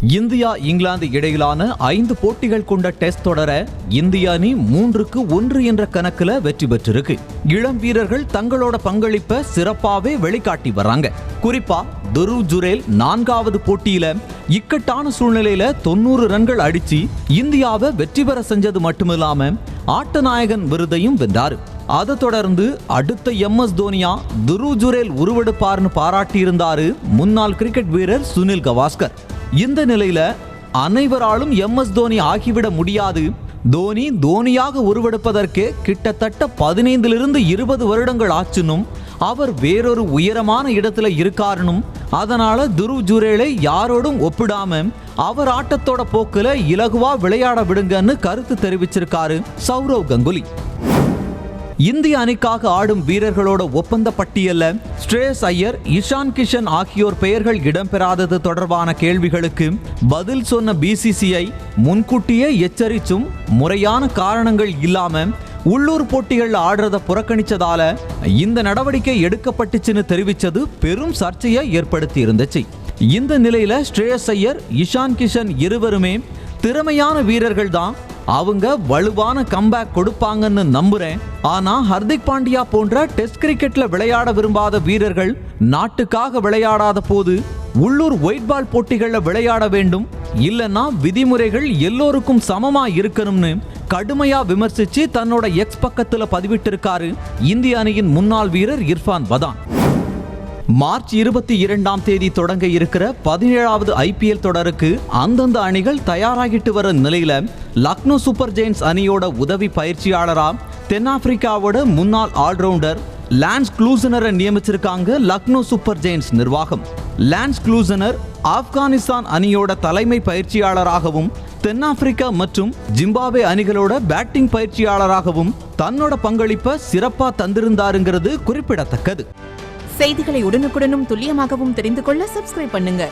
India England இடையிலான 5 போட்டிகள் கொண்ட டெஸ்ட் தொடர இந்திய அணி 3-1 என்ற கணக்குல வெற்றி பெற்றிருக்கு. இளம் வீரர்கள் தங்களோட பங்களிப்பை சிறப்பாவே வெளிக்காட்டி வர்றாங்க. குறிப்பா துருவ் ஜுரேல் 4வது போட்டியில இக்கட்டான சூழ்நிலையில 90 ரன்கள் அடிச்சு இந்தியாவை வெற்றி பெற செஞ்சது மட்டுமில்லாம ஆட்டநாயகன் விருதையும் வென்றாரு. அதை தொடர்ந்து அடுத்த MS தோனியா துருவ் ஜுரேல் உருவெடுப்பார்னு பாராட்டியிருந்தாரு முன்னாள் கிரிக்கெட் வீரர் சுனில் கவாஸ்கர். இந்த நிலையில அனைவராலும் MS தோனி ஆகிவிட முடியாது, தோனி தோனியாக உருவெடுப்பதற்கே கிட்டத்தட்ட 15-20 வருடங்கள் ஆச்சுன்னும் அவர் வேறொரு உயரமான இடத்துல இருக்காருனும் அதனால துருவ் ஜுரேலை யாரோடும் ஒப்பிடாம அவர் ஆட்டத்தோட போக்குல இலகுவா விளையாட விடுங்கன்னு கருத்து தெரிவிச்சிருக்காரு சௌரவ் கங்குலி. இந்திய அணிக்காக ஆடும் வீரர்களோட ஒப்பந்த பட்டியல்ல ஸ்ரேயஸ் ஐயர், இஷான் கிஷன் ஆகியோர் பெயர்கள் இடம்பெறாதது தொடர்பான கேள்விகளுக்கு பதில் சொன்ன BCCI முன்கூட்டியே எச்சரிச்சும் முறையான காரணங்கள் இல்லாம உள்ளூர் போட்டிகள் ஆடுறத புறக்கணிச்சதால இந்த நடவடிக்கை எடுக்கப்பட்டுச்சுன்னு தெரிவிச்சது பெரும் சர்ச்சையை ஏற்படுத்தி இருந்துச்சு. இந்த நிலையில ஸ்ரேயஸ் ஐயர், இஷான் கிஷன் இருவருமே திறமையான வீரர்கள் தான், அவங்க வலுவான கம்பேக் கொடுப்பாங்கன்னு நம்புறேன். ஆனா ஹர்திக் பாண்டியா போன்ற டெஸ்ட் கிரிக்கெட்ல விளையாட விரும்பாத வீரர்கள் நாட்டுக்காக விளையாடாத போது உள்ளூர் ஒயிட் பால் போட்டிகள்ல விளையாட வேண்டும், இல்லைன்னா விதிமுறைகள் எல்லோருக்கும் சமமா இருக்கணும்னு கடுமையா விமர்சிச்சு தன்னோட எக்ஸ் பக்கத்துல பதிவிட்டிருக்காரு இந்திய அணியின் முன்னாள் வீரர் இர்ஃபான் பதான். மார்ச் 22ஆம் தேதி தொடங்க இருக்கிற 17வது IPL தொடருக்கு அந்தந்த அணிகள் தயாராகிட்டு வர நிலையில லக்னோ சூப்பர் ஜெயின்ஸ் அணியோட உதவி பயிற்சியாளரா தென்னாப்பிரிக்காவோட முன்னாள் ஆல்ரவுண்டர் லான்ஸ் க்ளூசனரை நியமிச்சிருக்காங்க லக்னோ சூப்பர் ஜெயின்ஸ் நிர்வாகம். லான்ஸ் க்ளூசனர் ஆப்கானிஸ்தான் அணியோட தலைமை பயிற்சியாளராகவும் தென்னாப்பிரிக்கா மற்றும் ஜிம்பாப்வே அணிகளோட பேட்டிங் பயிற்சியாளராகவும் தன்னோட பங்களிப்பை சிறப்பா தந்திருந்தாருங்கிறது குறிப்பிடத்தக்கது. செய்திகளை உடனுக்குடனும் துல்லியமாகவும் தெரிந்து கொள்ள சப்ஸ்கிரைப் பண்ணுங்க.